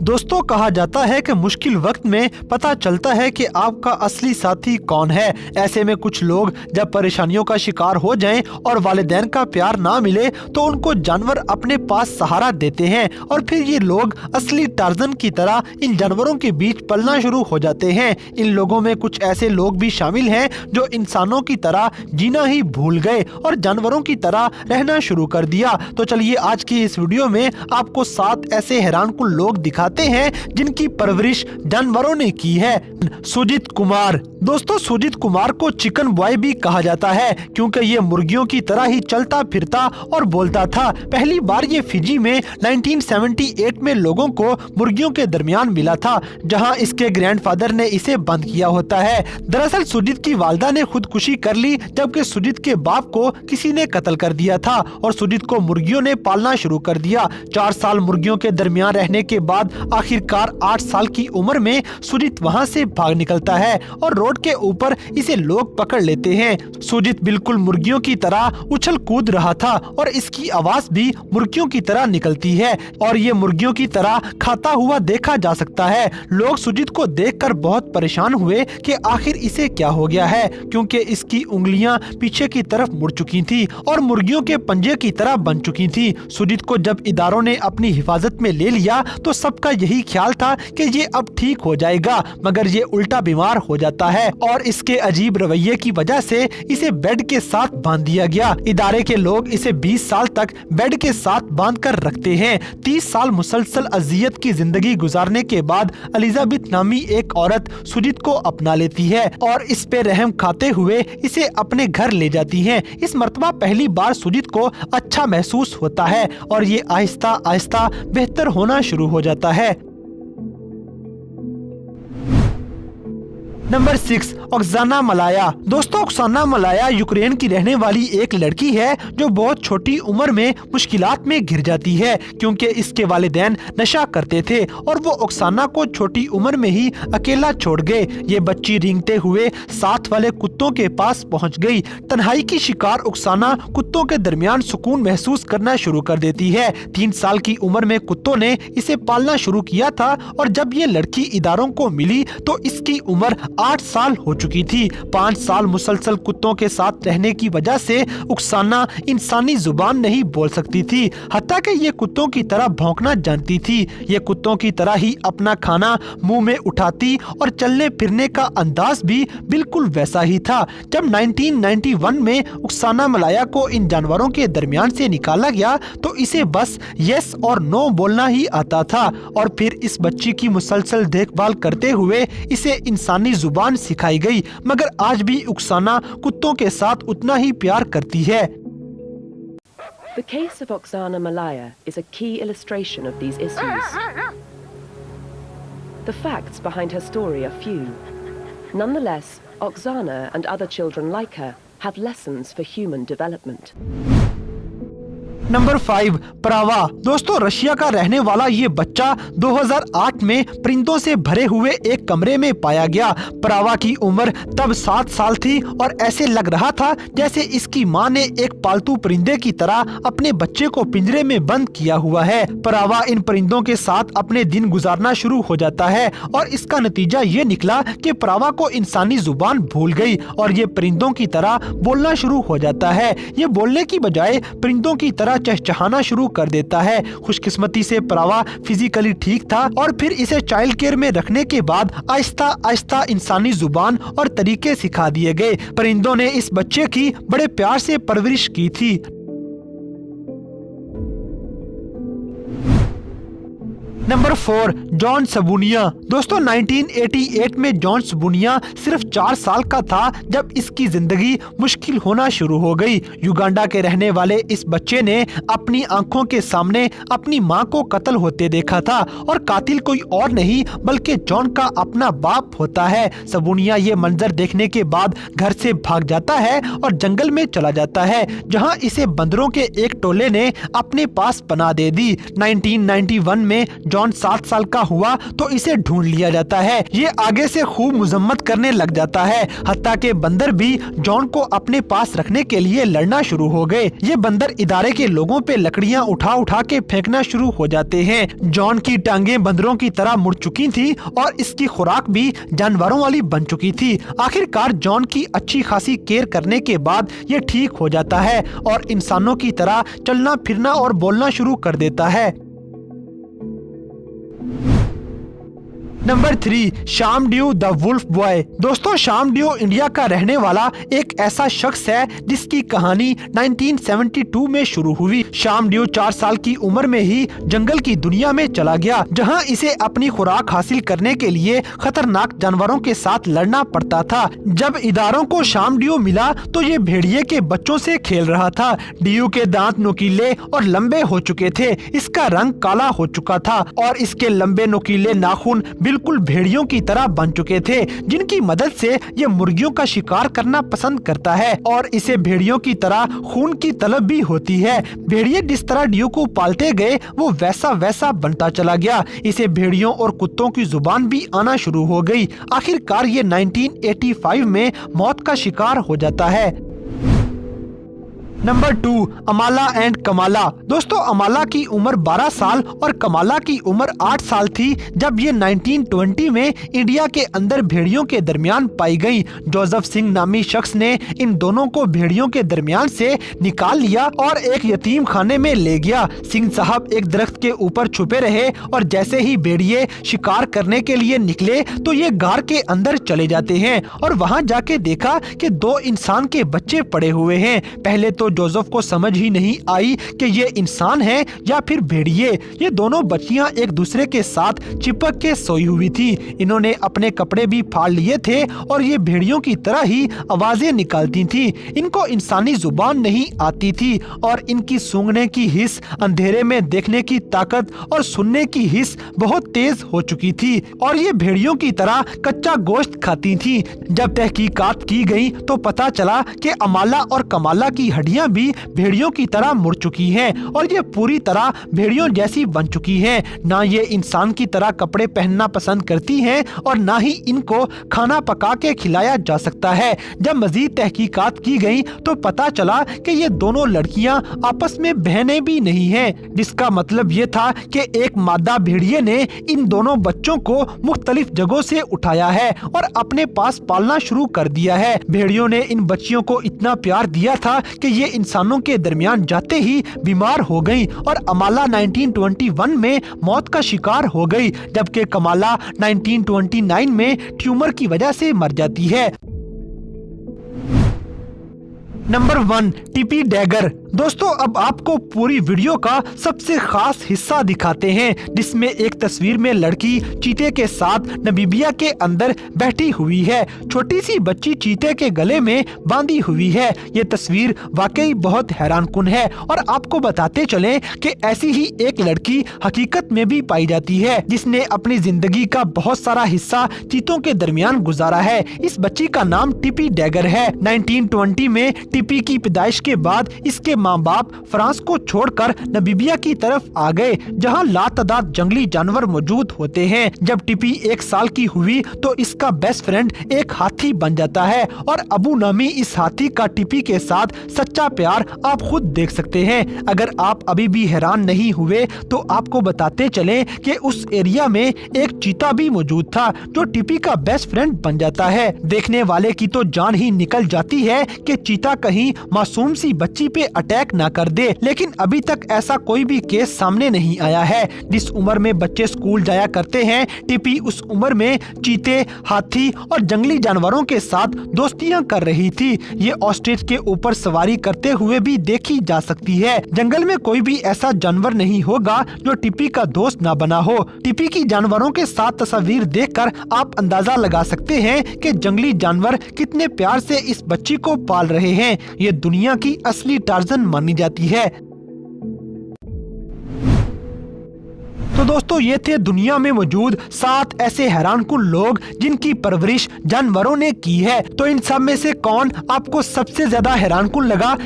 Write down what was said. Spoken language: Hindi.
दोस्तों, कहा जाता है कि मुश्किल वक्त में पता चलता है कि आपका असली साथी कौन है। ऐसे में कुछ लोग जब परेशानियों का शिकार हो जाएं और वालिदैन का प्यार ना मिले तो उनको जानवर अपने पास सहारा देते हैं और फिर ये लोग असली टार्जन की तरह इन जानवरों के बीच पलना शुरू हो जाते हैं। इन लोगों में कुछ ऐसे लोग भी शामिल हैं जो इंसानों की तरह जीना ही भूल गए और जानवरों की तरह रहना शुरू कर दिया। तो चलिए आज की इस वीडियो में आपको 7 ऐसे हैरानकुन लोग दिखाते हैं जिनकी परवरिश जानवरों ने की है। सुजीत कुमार। दोस्तों, सुजीत कुमार को चिकन बॉय भी कहा जाता है क्योंकि ये मुर्गियों की तरह ही चलता फिरता और बोलता था। पहली बार ये फिजी में 1978 में लोगों को मुर्गियों के दरमियान मिला था, जहां इसके ग्रैंडफादर ने इसे बंद किया होता है। दरअसल सुजीत की वालदा ने खुदकुशी कर ली, जबकि सुजीत के बाप को किसी ने कत्ल कर दिया था और सुजीत को मुर्गियों ने पालना शुरू कर दिया। 4 साल मुर्गियों के दरमियान रहने के बाद आखिरकार 8 साल की उम्र में सुजीत वहां से भाग निकलता है और रोड के ऊपर इसे लोग पकड़ लेते हैं। सुजीत बिल्कुल मुर्गियों की तरह उछल कूद रहा था और इसकी आवाज भी मुर्गियों की तरह निकलती है और ये मुर्गियों की तरह खाता हुआ देखा जा सकता है। लोग सुजीत को देखकर बहुत परेशान हुए कि आखिर इसे क्या हो गया है, क्योंकि इसकी उंगलियां पीछे की तरफ मुड़ चुकी थी और मुर्गियों के पंजे की तरह बन चुकी थी। सुजीत को जब इदारों ने अपनी हिफाजत में ले लिया तो सबका यही ख्याल था कि ये अब ठीक हो जाएगा, मगर ये उल्टा बीमार हो जाता है और इसके अजीब रवैये की वजह से इसे बेड के साथ बांध दिया गया। इदारे के लोग इसे 20 साल तक बेड के साथ बांध कर रखते हैं। 30 साल मुसलसल अजियत की जिंदगी गुजारने के बाद एलिजाबेथ नामी एक औरत सुजीत को अपना लेती है और इस पे रहम खाते हुए इसे अपने घर ले जाती है। इस मर्तबा पहली बार सुजीत को अच्छा महसूस होता है और ये आहिस्ता आहिस्ता बेहतर होना शुरू हो जाता है। Number 6, Oksana Malaya. दोस्तों, ओक्साना मलाया यूक्रेन की रहने वाली एक लड़की है जो बहुत छोटी उम्र में मुश्किलात में घिर जाती है क्योंकि इसके वालिदैन नशा करते थे और वो ओक्साना को छोटी उम्र में ही अकेला छोड़ गए। ये बच्ची रेंगते हुए साथ वाले कुत्तों के पास पहुंच गई। तन्हाई की शिकार ओक्साना कुत्तों के दरमियान सुकून महसूस करना शुरू कर देती है। 3 साल की उम्र में कुत्तों ने इसे पालना शुरू किया था और जब ये लड़की इदारों को मिली तो इसकी उम्र 8 साल हो चुकी थी। 5 साल मुसलसल कुत्तों के साथ रहने की वजह से ओक्साना इंसानी जुबान नहीं बोल सकती थी, हत्ता कि ये कुत्तों की तरह भौंकना जानती थी। ये कुत्तों की तरह ही अपना खाना मुंह में उठाती और चलने फिरने का अंदाज भी बिल्कुल वैसा ही था। जब 1991 में ओक्साना मलाया को इन जानवरों के दरमियान से निकाला गया तो इसे बस यस और नो बोलना ही आता था और फिर इस बच्ची की मुसलसल देखभाल करते हुए इसे इंसानी जुबान सिखाई गई, मगर आज भी ओक्साना कुत्तों के साथ उतना ही प्यार करती है। The case of Oksana Malaya is a key illustration of these issues. The facts behind her story are few. Nonetheless, Oksana and other children like her have lessons for human development. Number 5, प्रावा। दोस्तों, रशिया का रहने वाला ये बच्चा 2008 में परिंदों से भरे हुए एक कमरे में पाया गया। प्रावा की उम्र तब 7 साल थी और ऐसे लग रहा था जैसे इसकी मां ने एक पालतू परिंदे की तरह अपने बच्चे को पिंजरे में बंद किया हुआ है। प्रावा इन परिंदों के साथ अपने दिन गुजारना शुरू हो जाता है और इसका नतीजा ये निकला कि प्रावा को इंसानी जुबान भूल गई और ये परिंदों की तरह बोलना शुरू हो जाता है। ये बोलने की बजाय परिंदों की तरह चहचहाना शुरू कर देता है। खुशकिस्मती से प्रावा फिजिकली ठीक था और फिर इसे चाइल्ड केयर में रखने के बाद आहिस्ता आहिस्ता इंसानी जुबान और तरीके सिखा दिए गए। परिंदों ने इस बच्चे की बड़े प्यार से परवरिश की थी। Number 4, John Sabunia. दोस्तों, 1988 में जॉन सबुनिया सिर्फ 4 साल का था जब इसकी जिंदगी मुश्किल होना शुरू हो गई। युगांडा के रहने वाले इस बच्चे ने अपनी आंखों के सामने अपनी मां को कत्ल होते देखा था और कातिल कोई और नहीं बल्कि जॉन का अपना बाप होता है। सबुनिया ये मंजर देखने के बाद घर से भाग जाता है और जंगल में चला जाता है, जहां इसे बंदरों के एक टोले ने अपने पास पनाह दे दी। 1991 में जॉन 7 साल का हुआ तो इसे ढूंढ लिया जाता है। ये आगे से खूब मजम्मत करने लग जाता है, हत्ता के बंदर भी जॉन को अपने पास रखने के लिए लड़ना शुरू हो गए। ये बंदर इदारे के लोगों पे लकड़ियां उठा उठा के फेंकना शुरू हो जाते हैं। जॉन की टांगें बंदरों की तरह मुड़ चुकी थी और इसकी खुराक भी जानवरों वाली बन चुकी थी। आखिरकार जॉन की अच्छी खासी केयर करने के बाद ये ठीक हो जाता है और इंसानों की तरह चलना फिरना और बोलना शुरू कर देता है। Number 3, Shamdeo the wolf boy. दोस्तों, शामड्यू इंडिया का रहने वाला एक ऐसा शख्स है जिसकी कहानी 1972 में शुरू हुई। शामड्यू 4 साल की उम्र में ही जंगल की दुनिया में चला गया, जहां इसे अपनी खुराक हासिल करने के लिए खतरनाक जानवरों के साथ लड़ना पड़ता था। जब इदारों को शामड्यू मिला तो ये भेड़िए के बच्चों से खेल रहा था। ड्यू के दांत नुकीले और लंबे हो चुके थे, इसका रंग काला हो चुका था और इसके लंबे नुकीले नाखून बिल्कुल भेड़ियों की तरह बन चुके थे, जिनकी मदद से ये मुर्गियों का शिकार करना पसंद करता है और इसे भेड़ियों की तरह खून की तलब भी होती है। भेड़िए जिस तरह ड्यू को पालते गए वो वैसा वैसा बनता चला गया। इसे भेड़ियों और कुत्तों की जुबान भी आना शुरू हो गई। आखिरकार ये 1985 में मौत का शिकार हो जाता है। Number 2, अमाला and Kamala. दोस्तों, अमाला की उम्र 12 साल और कमाला की उम्र 8 साल थी जब ये 1920 में इंडिया के अंदर भेड़ियों के दरमियान पाई गई। जोसेफ सिंह नामी शख्स ने इन दोनों को भेड़ियों के दरमियान से निकाल लिया और एक यतीम खाने में ले गया। सिंह साहब एक दरख्त के ऊपर छुपे रहे और जैसे ही भेड़िए शिकार करने के लिए निकले तो ये गार के अंदर चले जाते हैं और वहाँ जाके देखा कि 2 इंसान के बच्चे पड़े हुए हैं। पहले तो जोसेफ को समझ ही नहीं आई कि ये इंसान है या फिर भेड़िए। ये दोनों बच्चियां एक दूसरे के साथ चिपक के सोई हुई थी। इन्होंने अपने कपड़े भी फाड़ लिए थे और ये भेड़ियों की तरह ही आवाजें निकालती थी। इनको इंसानी जुबान नहीं आती थी और इनकी सूंघने की हिस्स, अंधेरे में देखने की ताकत और सुनने की हिस्स बहुत तेज हो चुकी थी और ये भेड़ियों की तरह कच्चा गोश्त खाती थी। जब तहकीकात की गई तो पता चला कि अमाला और कमाला की हड्डियां भी भेड़ियों की तरह मुड़ चुकी हैं और ये पूरी तरह भेड़ियों जैसी बन चुकी हैं। ना ये इंसान की तरह कपड़े पहनना पसंद करती हैं और ना ही इनको खाना पका के खिलाया जा सकता है। जब मजीद तहकीकात की गई तो पता चला कि ये दोनों लड़कियां आपस में बहनें भी नहीं हैं, जिसका मतलब ये था कि एक मादा भेड़िए ने इन दोनों बच्चों को मुख्तलिफ जगहों से उठाया है और अपने पास पालना शुरू कर दिया है। भेड़ियों ने इन बच्चियों को इतना प्यार दिया था कि ये इंसानों के दरमियान जाते ही बीमार हो गई और अमाला 1921 में मौत का शिकार हो गई, जबकि कमाला 1929 में ट्यूमर की वजह से मर जाती है। Number 1, Tippi Degre. दोस्तों, अब आपको पूरी वीडियो का सबसे खास हिस्सा दिखाते हैं, जिसमें एक तस्वीर में लड़की चीते के साथ नमीबिया के अंदर बैठी हुई है। छोटी सी बच्ची चीते के गले में बांधी हुई है। ये तस्वीर वाकई बहुत हैरानकुन है और आपको बताते चलें कि ऐसी ही एक लड़की हकीकत में भी पाई जाती है, जिसने अपनी जिंदगी का बहुत सारा हिस्सा चीतों के दरमियान गुजारा है। इस बच्ची का नाम टिपी डैगर है। 1920 में टिपी की पैदाइश के बाद इसके माँ बाप फ्रांस को छोड़कर नमीबिया की तरफ आ गए, जहां लातादाद जंगली जानवर मौजूद होते हैं। जब टिपी 1 साल की हुई तो इसका बेस्ट फ्रेंड एक हाथी बन जाता है और अबू नामी इस हाथी का टिपी के साथ सच्चा प्यार आप खुद देख सकते हैं। अगर आप अभी भी हैरान नहीं हुए तो आपको बताते चलें कि उस एरिया में एक चीता भी मौजूद था जो टिपी का बेस्ट फ्रेंड बन जाता है। देखने वाले की तो जान ही निकल जाती है कि चीता कहीं मासूम सी बच्ची पे अटैक ना कर दे, लेकिन अभी तक ऐसा कोई भी केस सामने नहीं आया है। जिस उम्र में बच्चे स्कूल जाया करते हैं, टिपी उस उम्र में चीते, हाथी और जंगली जानवरों के साथ दोस्तियां कर रही थी। ये ऑस्ट्रिच के ऊपर सवारी करते हुए भी देखी जा सकती है। जंगल में कोई भी ऐसा जानवर नहीं होगा जो टिपी का दोस्त ना बना हो। टिपी की जानवरों के साथ तस्वीर देखकर आप अंदाजा लगा सकते हैं कि जंगली जानवर कितने प्यार से इस बच्ची को पाल रहे हैं। ये दुनिया की असली टार्जन मानी जाती है। तो दोस्तों, ये थे दुनिया में मौजूद 7 ऐसे हैरानकुन लोग जिनकी परवरिश जानवरों ने की है। तो इन सब में से कौन आपको सबसे ज्यादा हैरानकुन लगा,